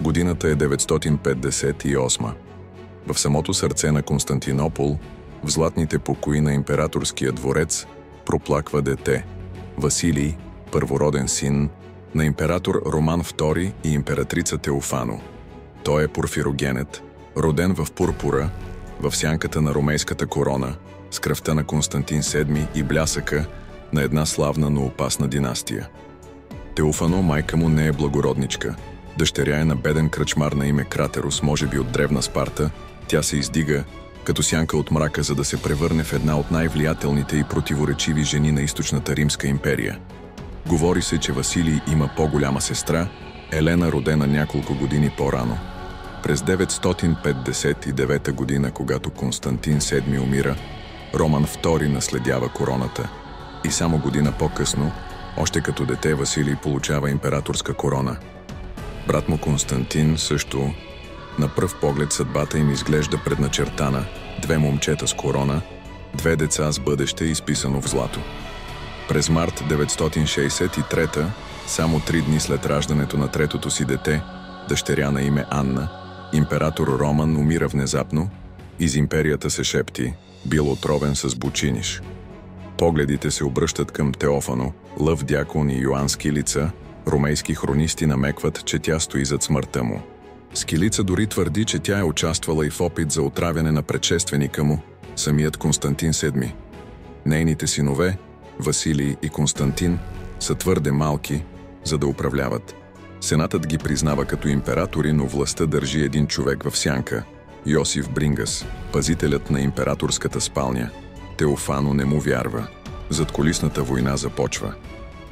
Годината е 958. В самото сърце на Константинопол, в златните покои на императорския дворец, проплаква дете – Василий, първороден син на император Роман II и императрица Теофано. Той е порфирогенет, роден в пурпура, в сянката на ромейската корона, с кръвта на Константин VII и блясъка на една славна, но опасна династия. Теофано, майка му, не е благородничка. Дъщеря е на беден кръчмар на име Кратерус, може би от древна Спарта. Тя се издига като сянка от мрака, за да се превърне в една от най-влиятелните и противоречиви жени на източната Римска империя. Говори се, че Василий има по-голяма сестра, Елена, родена няколко години по-рано. През 959 година, когато Константин VII умира, Роман II наследява короната и само година по-късно, още като дете, Василий получава императорска корона. Брат му Константин също. На пръв поглед съдбата им изглежда предначертана: две момчета с корона, две деца с бъдеще, изписано в злато. През март 963, само 3 дни след раждането на третото си дете, дъщеря на име Анна, император Роман умира внезапно. Из империята се шепти: бил отровен с бучиниш. Погледите се обръщат към Теофано, Лъв Дякон и Йоан Скилица. Ромейски хронисти намекват, че тя стои зад смъртта му. Скилица дори твърди, че тя е участвала и в опит за отравяне на предшественика му, самият Константин VII. Нейните синове, Василий и Константин, са твърде малки, за да управляват. Сенатът ги признава като императори, но властта държи един човек в сянка – Йосиф Брингас, пазителят на императорската спалня. Теофано не му вярва. Задкулисната война започва.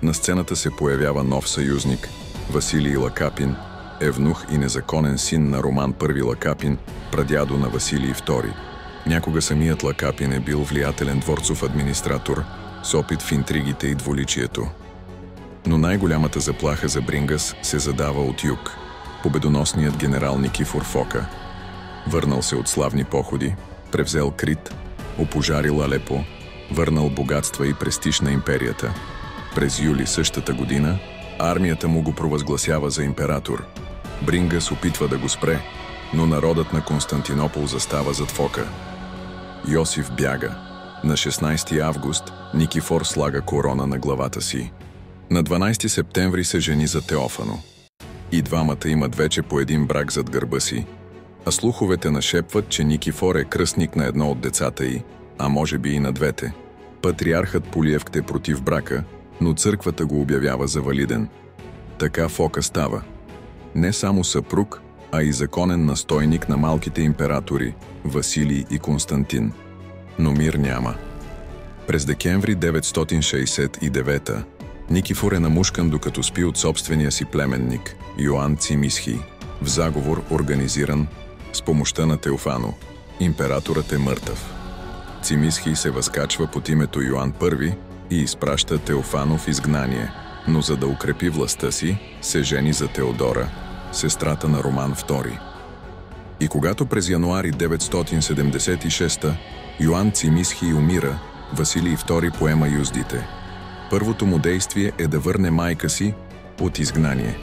На сцената се появява нов съюзник – Василий Лакапин, евнух и незаконен син на Роман I Лакапин, прадядо на Василий II. Някога самият Лакапин е бил влиятелен дворцов администратор с опит в интригите и двуличието. Но най-голямата заплаха за Брингас се задава от юг – победоносният генерал Никифор Фока. Върнал се от славни походи, превзел Крит, опожарил Алепо, върнал богатства и престиж на империята. През юли същата година армията му го провъзгласява за император. Брингас опитва да го спре, но народът на Константинопол застава зад Фока. Йосиф бяга. На 16 август Никифор слага корона на главата си. На 12 септември се жени за Теофано. И двамата имат вече по един брак зад гърба си. А слуховете нашепват, че Никифор е кръстник на едно от децата й, а може би и на двете. Патриархът Полиевк е против брака, но църквата го обявява за валиден. Така Фока става не само съпруг, а и законен настойник на малките императори Василий и Константин. Но мир няма. През декември 969 Никифор е намушкан, докато спи, от собствения си племенник Йоан Цимисхий, в заговор, организиран с помощта на Теофано. Императорът е мъртъв. Цимисхий се възкачва под името Йоан I и изпраща Теофано в изгнание, но за да укрепи властта си, се жени за Теодора, сестрата на Роман II. И когато през януари 976 Йоан Цимисхий умира, Василий II поема юздите. Първото му действие е да върне майка си от изгнание.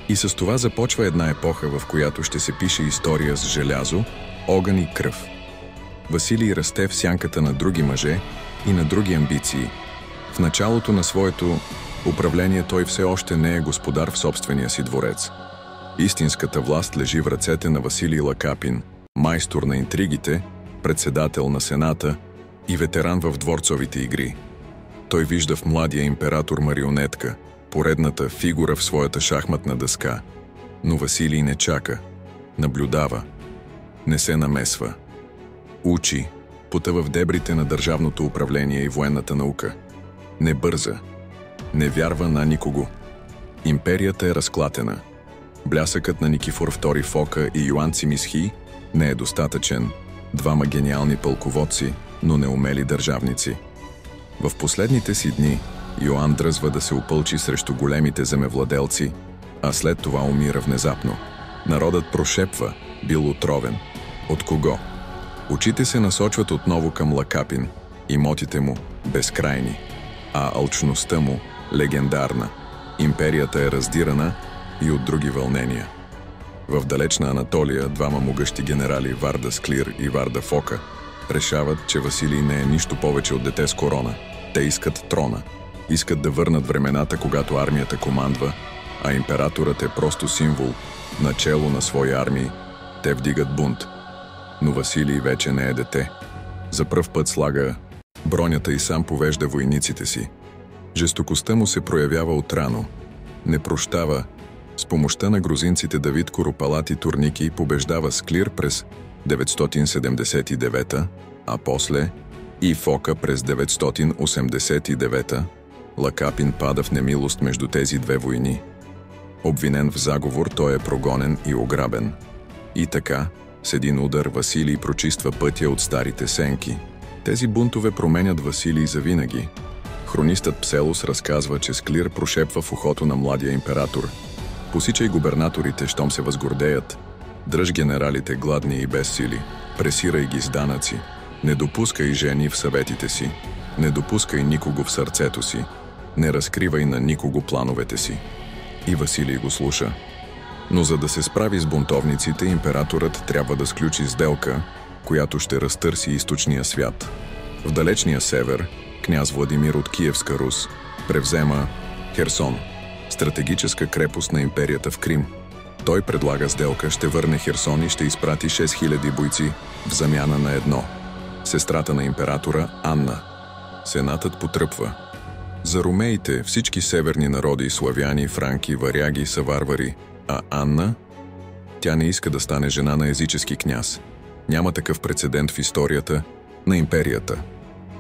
И с това започва една епоха, в която ще се пише история с желязо, огън и кръв. Василий расте в сянката на други мъже и на други амбиции. В началото на своето управление той все още не е господар в собствения си дворец. Истинската власт лежи в ръцете на Василий Лакапин, майстор на интригите, председател на Сената и ветеран в дворцовите игри. Той вижда в младия император марионетка, поредната фигура в своята шахматна дъска. Но Василий не чака, наблюдава, не се намесва. Учи, потъва в дебрите на държавното управление и военната наука. Не бърза, не вярва на никого. Империята е разклатена. Блясъкът на Никифор II Фока и Йоан Цимисхий не е достатъчен. Двама гениални пълководци, но неумели държавници. В последните си дни Йоан дръзва да се опълчи срещу големите земевладелци, а след това умира внезапно. Народът прошепва: бил отровен. От кого? Очите се насочват отново към Лакапин, имотите му безкрайни, а алчността му легендарна. Империята е раздирана и от други вълнения. В далечна Анатолия двама могъщи генерали Варда Склир и Варда Фока решават, че Василий не е нищо повече от дете с корона. Те искат трона. Искат да върнат времената, когато армията командва, а императорът е просто символ, начело на свои армии. Те вдигат бунт. Но Василий вече не е дете. За пръв път слага бронята и сам повежда войниците си. Жестокостта му се проявява отрано. Не прощава. С помощта на грузинците Давид Куропалати Турники побеждава Склир през 979, а после и Фока през 989. Лакапин пада в немилост между тези две войни. Обвинен в заговор, той е прогонен и ограбен. И така, с един удар Василий прочиства пътя от старите сенки. Тези бунтове променят Василий завинаги. Хронистът Пселос разказва, че Склир прошепва в ухото на младия император: "Посичай губернаторите, щом се възгордеят. Дръж генералите гладни и без сили. Пресирай ги с данъци. Не допускай жени в съветите си. Не допускай никого в сърцето си. Не разкривай на никого плановете си." И Василий го слуша. Но за да се справи с бунтовниците, императорът трябва да сключи сделка, която ще разтърси източния свят. В далечния север княз Владимир от Киевска Рус превзема Херсон, стратегическа крепост на империята в Крим. Той предлага сделка, ще върне Херсон и ще изпрати 6000 бойци в замяна на едно – сестрата на императора Анна. Сенатът потръпва. За ромеите всички северни народи – славяни, франки, варяги – са варвари, а Анна? Тя не иска да стане жена на езически княз. Няма такъв прецедент в историята на империята.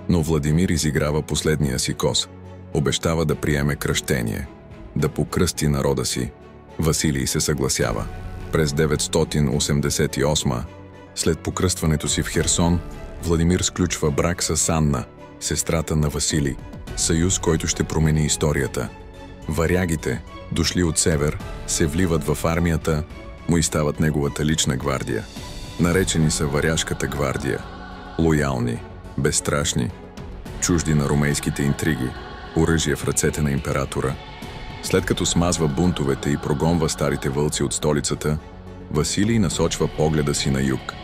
Но Владимир изиграва последния си коз. Обещава да приеме кръщение, да покръсти народа си. Василий се съгласява. През 988, след покръстването си в Херсон, Владимир сключва брак с Анна, сестрата на Василий, съюз, който ще промени историята. Варягите, дошли от север, се вливат в армията му и стават неговата лична гвардия. Наречени са Варяжката гвардия. Лоялни, безстрашни, чужди на ромейските интриги, оръжие в ръцете на императора. След като смазва бунтовете и прогонва старите вълци от столицата, Василий насочва погледа си на юг.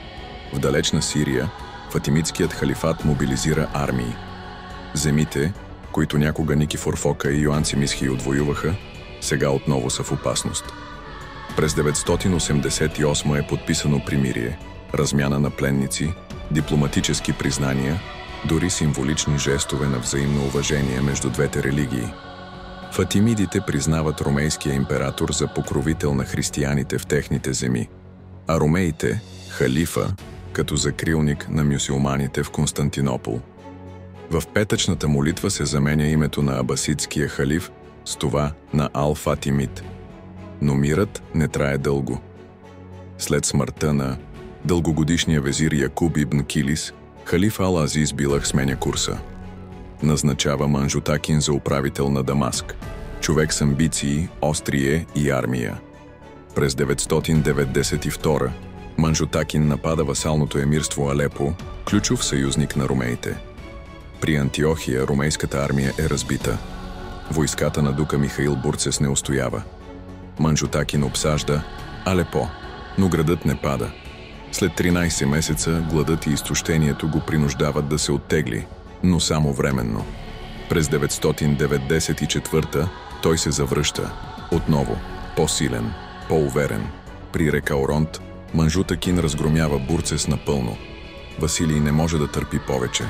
В далечна Сирия фатимидският халифат мобилизира армии. Земите, които някога Никифор Фока и Йоан Цимисхий отвоюваха, сега отново са в опасност. През 988 е подписано примирие, размяна на пленници, дипломатически признания, дори символични жестове на взаимно уважение между двете религии. Фатимидите признават ромейския император за покровител на християните в техните земи, а ромеите – халифа, като закрилник на мюсюлманите в Константинопол. В петъчната молитва се заменя името на абасидския халиф с това на Ал-Фатимид. Но мирът не трае дълго. След смъртта на дългогодишния везир Якуб ибн Килис, халиф Ал-Азиз Билах сменя курса. Назначава Манжутакин за управител на Дамаск, човек с амбиции, острие и армия. През 992 Манжутакин напада васалното емирство Алепо, ключов съюзник на ромеите. При Антиохия ромейската армия е разбита. Войската на дука Михаил Бурцес не устоява. Манжутакин обсажда Алепо, но градът не пада. След 13 месеца гладът и изтощението го принуждават да се оттегли, но само временно. През 994 той се завръща. Отново, по-силен, по-уверен. При река Оронт Манжутакин разгромява Бурцес напълно. Василий не може да търпи повече.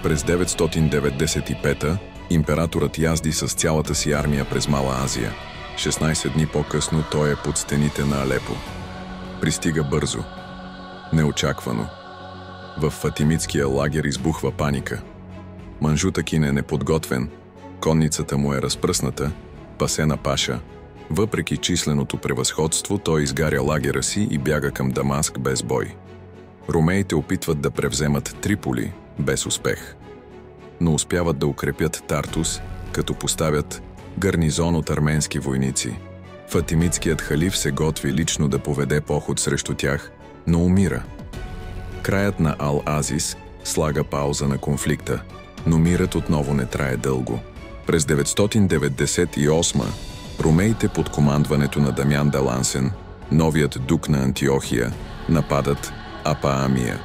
През 995 императорът язди с цялата си армия през Мала Азия. 16 дни по-късно той е под стените на Алепо. Пристига бързо. Неочаквано. В фатимидския лагер избухва паника. Манжутакин е неподготвен, конницата му е разпръсната, пасе на паша. Въпреки численото превъзходство, той изгаря лагера си и бяга към Дамаск без бой. Ромеите опитват да превземат Триполи, без успех. Но успяват да укрепят Тартус, като поставят гарнизон от арменски войници. Фатимидският халиф се готви лично да поведе поход срещу тях, но умира. Краят на Ал-Азис слага пауза на конфликта, но мирът отново не трае дълго. През 998 ромеите под командването на Дамян Далансен Новият дук на Антиохия нападат Апаамия.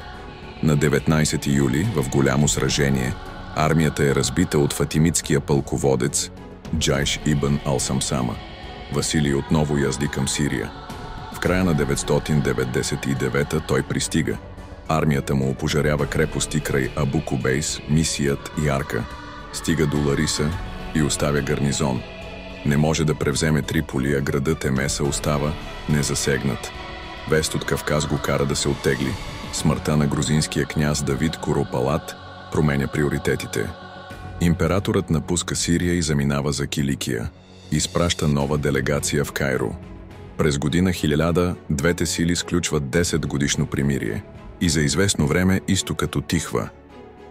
На 19 юли, в голямо сражение, армията е разбита от фатимитския пълководец Джайш ибн Ал-Самсама. Василий отново язди към Сирия. В края на 999 той пристига. Армията му опожарява крепости край Абу Кубейс, Мисият и Арка. Стига до Лариса и оставя гарнизон. Не може да превземе Триполи, а градът Емеса остава незасегнат. Вест от Кавказ го кара да се оттегли. Смъртта на грузинския княз Давид Куропалат променя приоритетите. Императорът напуска Сирия и заминава за Киликия. Изпраща нова делегация в Кайро. През година 1000 двете сили сключват 10-годишно примирие и за известно време изтокът утихва.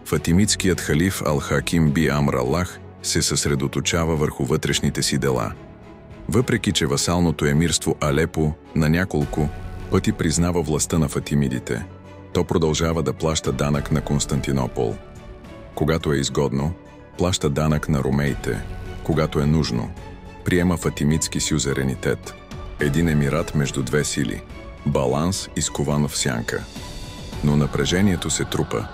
Фатимитският халиф Ал-Хаким би Амр Аллах се съсредоточава върху вътрешните си дела. Въпреки че васалното емирство Алепо на няколко пъти признава властта на фатимидите, то продължава да плаща данък на Константинопол. Когато е изгодно, плаща данък на ромеите. Когато е нужно, приема фатимитски сюзеренитет. Един емират между две сили. Баланс, изкован в сянка. Но напрежението се трупа.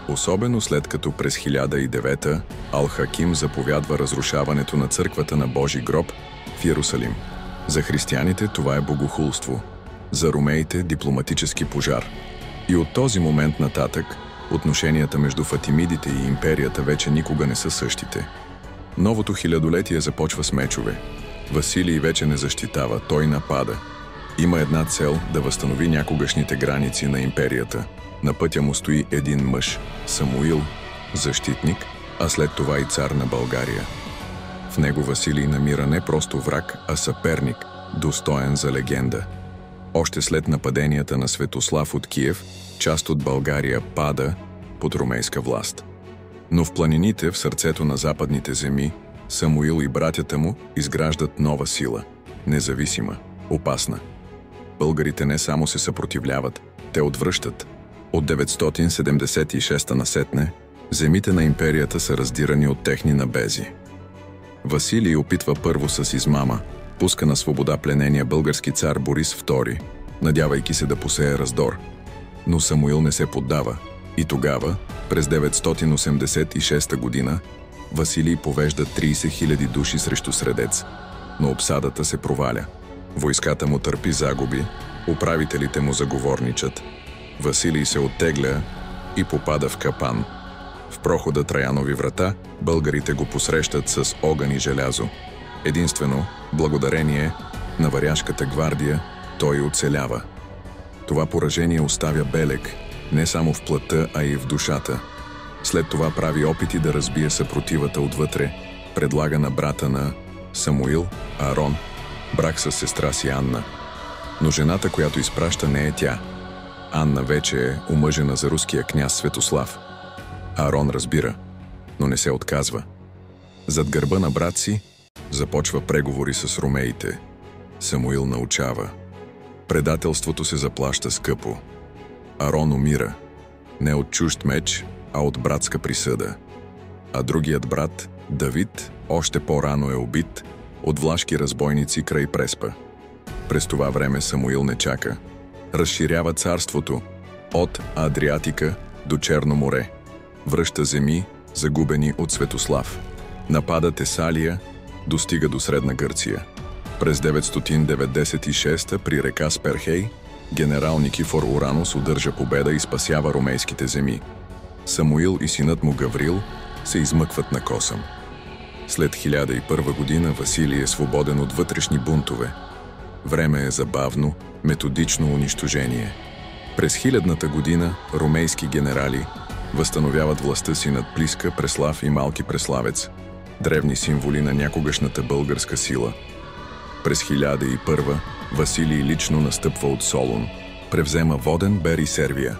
Особено след като през 1009 Ал-Хаким заповядва разрушаването на църквата на Божи гроб в Йерусалим. За християните това е богохулство, за ромеите – дипломатически пожар. И от този момент нататък отношенията между фатимидите и империята вече никога не са същите. Новото хилядолетие започва с мечове. Василий вече не защитава, той напада. Има една цел – да възстанови някогашните граници на империята. На пътя му стои един мъж – Самуил, защитник, а след това и цар на България. В него Василий намира не просто враг, а съперник, достоен за легенда. Още след нападенията на Светослав от Киев, част от България пада под ромейска власт. Но в планините, в сърцето на западните земи, Самуил и братята му изграждат нова сила – независима, опасна. Българите не само се съпротивляват, те отвръщат. От 976 насетне, земите на империята са раздирани от техни набези. Василий опитва първо с измама, пуска на свобода пленения български цар Борис II, надявайки се да посее раздор. Но Самуил не се поддава. И тогава, през 986 година, Василий повежда 30 000 души срещу Средец, но обсадата се проваля. Войската му търпи загуби, управителите му заговорничат. Василий се оттегля и попада в капан. В прохода Траянови врата българите го посрещат с огън и желязо. Единствено, благодарение на Варяжката гвардия, той оцелява. Това поражение оставя белег не само в плътта, а и в душата. След това прави опити да разбие съпротивата отвътре, предлага на брата на Самуил, Арон, брак с сестра си Анна. Но жената, която изпраща, не е тя. Анна вече е омъжена за руския княз Светослав. Арон разбира, но не се отказва. Зад гърба на брат си започва преговори с ромеите. Самуил научава. Предателството се заплаща скъпо. Арон умира. Не от чужд меч, а от братска присъда. А другият брат, Давид, още по-рано е убит от влашки разбойници край Преспа. През това време Самуил не чака. Разширява царството от Адриатика до Черно море. Връща земи, загубени от Светослав. Напада Тесалия, достига до Средна Гърция. През 996 при река Сперхей генерал Никифор Уранус удържа победа и спасява ромейските земи. Самуил и синът му Гаврил се измъкват на косъм. След 1001 година Василий е свободен от вътрешни бунтове. Време е за бавно, методично унищожение. През 1000-та година ромейски генерали възстановяват властта си над Плиска, Преслав и Малки Преславец, древни символи на някогашната българска сила. През 1001 Василий лично настъпва от Солун, превзема Воден, Бер и Сервия.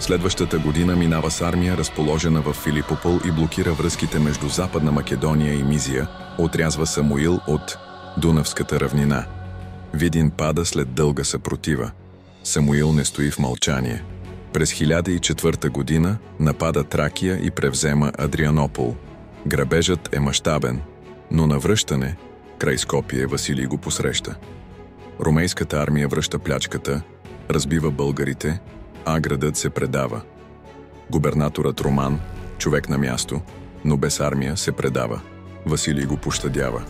Следващата година минава с армия, разположена в Филипопол, и блокира връзките между Западна Македония и Мизия, отрязва Самуил от Дунавската равнина. Видин пада след дълга съпротива. Самуил не стои в мълчание. През 1004 година напада Тракия и превзема Адрианопол. Грабежът е мащабен, но на връщане, край Скопие, Василий го посреща. Ромейската армия връща плячката, разбива българите, а градът се предава. Губернаторът Роман, човек на място, но без армия, се предава. Василий го пощадява.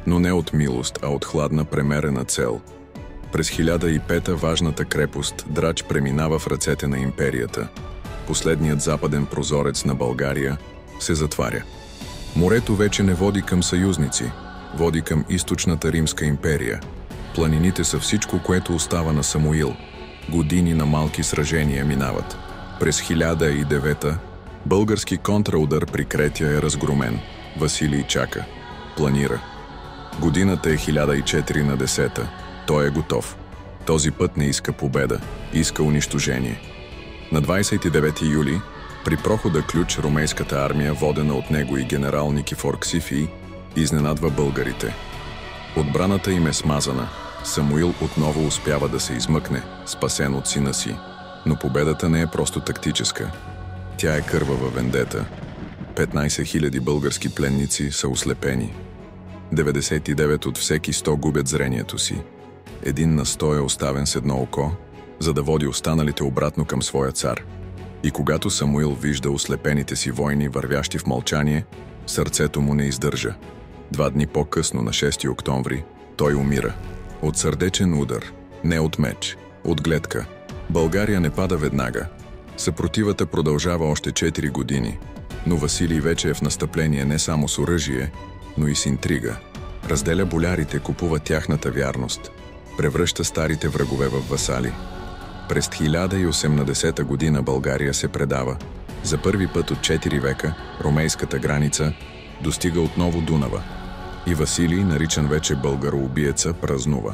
Но не от милост, а от хладна премерена цел. През 1005 важната крепост Драч преминава в ръцете на империята. Последният западен прозорец на България се затваря. Морето вече не води към съюзници, води към източната Римска империя. Планините са всичко, което остава на Самуил. Години на малки сражения минават. През 1009 български контраудар при Кретя е разгромен. Василий чака. Планира. Годината е 1014. Той е готов. Този път не иска победа, иска унищожение. На 29 юли, при прохода Ключ, ромейската армия, водена от него и генерал Никифор Ксифий, изненадва българите. Отбраната им е смазана. Самуил отново успява да се измъкне, спасен от сина си. Но победата не е просто тактическа. Тя е кървава вендета. 15 000 български пленници са ослепени. 99 от всеки 100 губят зрението си. 1 на 100 е оставен с едно око, за да води останалите обратно към своя цар. И когато Самуил вижда ослепените си войни, вървящи в мълчание, сърцето му не издържа. 2 дни по-късно, на 6 октомври, той умира. От сърдечен удар, не от меч, от гледка. България не пада веднага. Съпротивата продължава още 4 години, но Василий вече е в настъпление не само с оръжие, но и с интрига. Разделя болярите, купува тяхната вярност, превръща старите врагове в васали. През 1080 година България се предава. За първи път от 4 века ромейската граница достига отново Дунава. И Василий, наричан вече българоубиеца, празнува.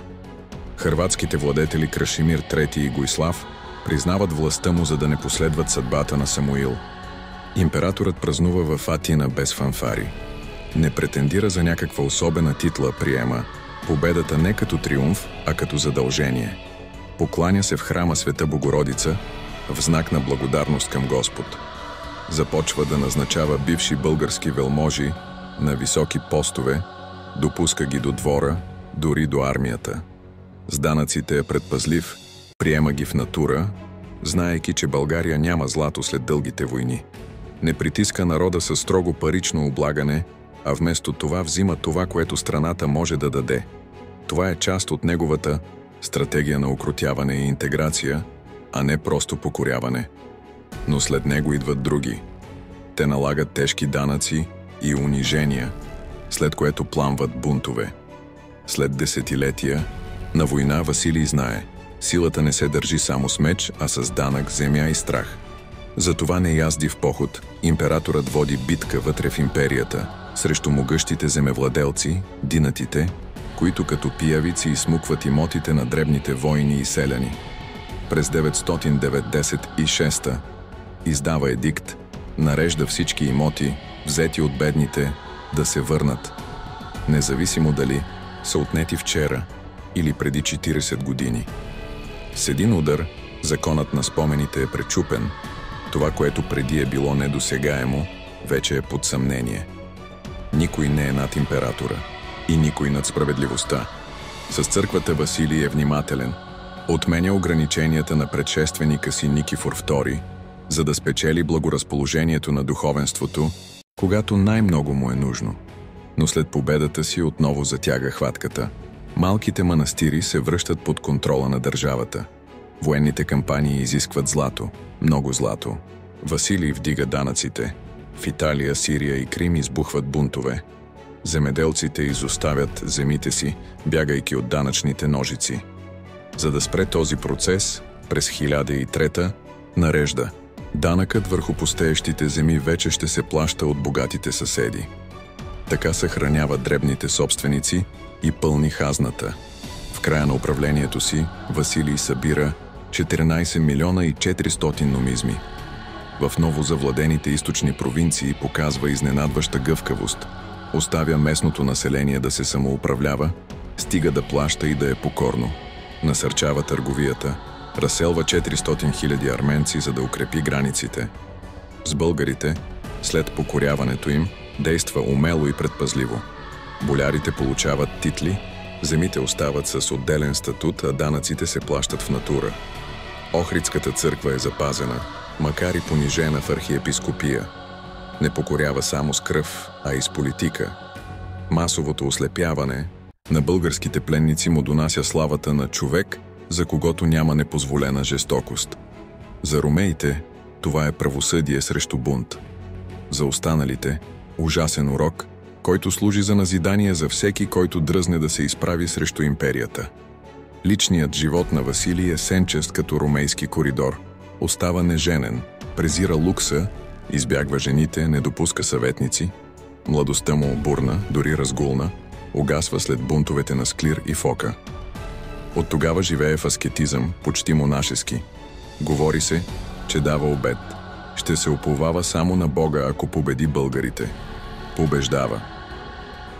Хърватските владетели Крашимир III и Гуислав признават властта му, за да не последват съдбата на Самуил. Императорът празнува в Атина без фанфари. Не претендира за някаква особена титла, приема победата не като триумф, а като задължение. Покланя се в храма Света Богородица в знак на благодарност към Господ. Започва да назначава бивши български велможи на високи постове, допуска ги до двора, дори до армията. С данъците е предпазлив, приема ги в натура, знаейки, че България няма злато след дългите войни. Не притиска народа със строго парично облагане, а вместо това взима това, което страната може да даде. Това е част от неговата стратегия на укротяване и интеграция, а не просто покоряване. Но след него идват други. Те налагат тежки данъци и унижения, след което пламват бунтове. След десетилетия на война Василий знае, силата не се държи само с меч, а с данък, земя и страх. Затова не язди в поход, императорът води битка вътре в империята, срещу могъщите земевладелци, динатите, които като пиявици изсмукват имотите на дребните воини и селяни. През 996 издава едикт, нарежда всички имоти, взети от бедните, да се върнат, независимо дали са отнети вчера или преди 40 години. С един удар законът на спомените е пречупен. Това, което преди е било недосегаемо, вече е под съмнение. Никой не е над императора и никой над справедливостта. С църквата Василий е внимателен. Отменя ограниченията на предшественика си Никифор II, за да спечели благоразположението на духовенството, когато най-много му е нужно. Но след победата си отново затяга хватката. Малките манастири се връщат под контрола на държавата. Военните кампании изискват злато, много злато. Василий вдига данъците. В Италия, Сирия и Крим избухват бунтове. Земеделците изоставят земите си, бягайки от данъчните ножици. За да спре този процес, през 1003 нарежда: данъкът върху пустеещите земи вече ще се плаща от богатите съседи. Така съхранява дребните собственици и пълни хазната. В края на управлението си Василий събира 14 милиона и 400 номизми. В новозавладените източни провинции показва изненадваща гъвкавост. Оставя местното население да се самоуправлява, стига да плаща и да е покорно. Насърчава търговията, разселва 400 000 арменци, за да укрепи границите. С българите, след покоряването им, действа умело и предпазливо. Болярите получават титли, Земите остават с отделен статут, а данъците се плащат в натура. Охридската църква е запазена, макар и понижена в архиепископия. Не покорява само с кръв, а и с политика. Масовото ослепяване на българските пленници му донася славата на човек, за когото няма непозволена жестокост. За ромеите това е правосъдие срещу бунт. За останалите – ужасен урок, който служи за назидание за всеки, който дръзне да се изправи срещу империята. Личният живот на Василий е сенчест като ромейски коридор. Остава неженен, презира лукса, избягва жените, не допуска съветници. Младостта му бурна, дори разгулна, угасва след бунтовете на Склир и Фока. От тогава живее в аскетизъм, почти монашески. Говори се, че дава обет. Ще се уповава само на Бога, ако победи българите. Побеждава.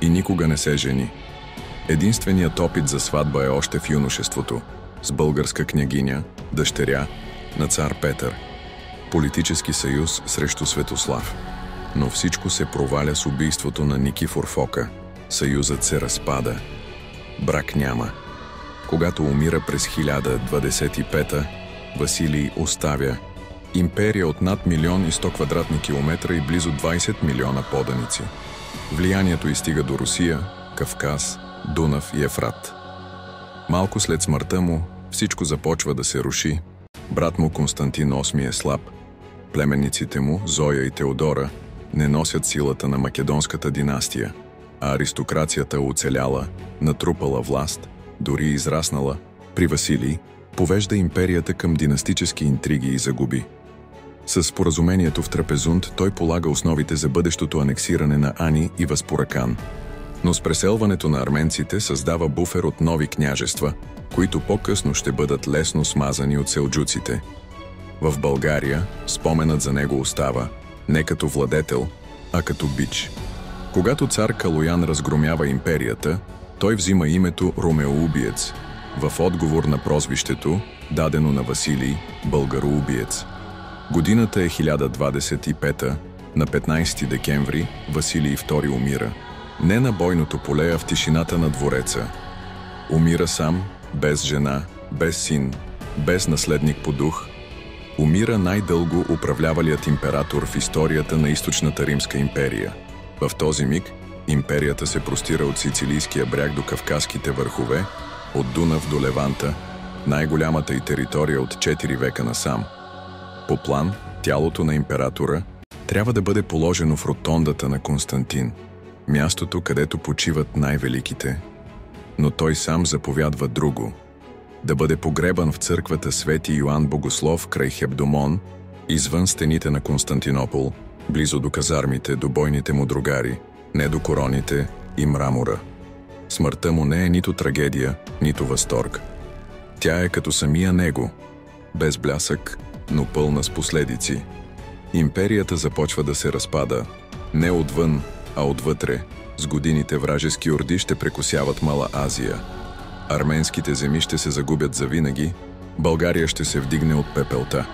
И никога не се жени. Единственият опит за сватба е още в юношеството, с българска княгиня, дъщеря на цар Петър. Политически съюз срещу Светослав. Но всичко се проваля с убийството на Никифор Фока. Съюзът се разпада. Брак няма. Когато умира през 1025, Василий оставя империя от над 1 квадратни километра и близо 20 милиона поданици. Влиянието й стига до Русия, Кавказ, Дунав и Ефрат. Малко след смъртта му всичко започва да се руши. Брат му Константин VIII е слаб. Племенниците му, Зоя и Теодора, не носят силата на македонската династия, а аристокрацията оцеляла, натрупала власт, дори израснала, при Василий повежда империята към династически интриги и загуби. С споразумението в Трапезунд той полага основите за бъдещото анексиране на Ани и Васпуракан. Но с преселването на арменците създава буфер от нови княжества, които по-късно ще бъдат лесно смазани от селджуците. В България споменът за него остава не като владетел, а като бич. Когато цар Калоян разгромява империята, той взима името Ромеоубиец, в отговор на прозвището, дадено на Василий, българоубиец. Годината е 1025, на 15 декември Василий II умира. Не на бойното поле, а в тишината на двореца. Умира сам, без жена, без син, без наследник по дух. Умира най-дълго управлявалият император в историята на източната Римска империя. В този миг империята се простира от Сицилийския бряг до Кавказските върхове, от Дунав до Леванта, най-голямата й територия от 4 века насам. По план, тялото на императора трябва да бъде положено в ротондата на Константин, мястото, където почиват най-великите. Но той сам заповядва друго – да бъде погребан в църквата Свети Йоан Богослов край Хебдомон, извън стените на Константинопол, близо до казармите, до бойните му другари, не до короните и мрамора. Смъртта му не е нито трагедия, нито възторг. Тя е като самия него, без блясък, но пълна с последици. Империята започва да се разпада, не отвън, а отвътре. С годините вражески орди ще прекосяват Мала Азия. Арменските земи ще се загубят завинаги, България ще се вдигне от пепелта.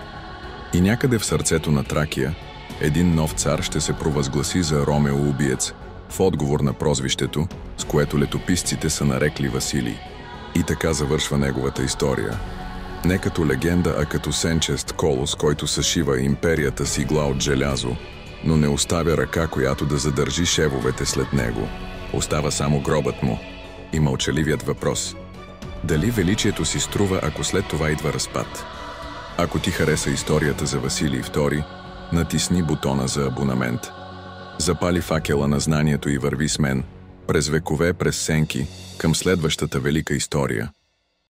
И някъде в сърцето на Тракия един нов цар ще се провъзгласи за Ромеоубиец, в отговор на прозвището, с което летописците са нарекли Василий. И така завършва неговата история. Не като легенда, а като сенчест колос, който съшива империята с игла от желязо, но не оставя ръка, която да задържи шевовете след него. Остава само гробът му и мълчаливият въпрос. Дали величието си струва, ако след това идва разпад? Ако ти хареса историята за Василий II, натисни бутона за абонамент. Запали факела на знанието и върви с мен, през векове, през сенки, към следващата велика история.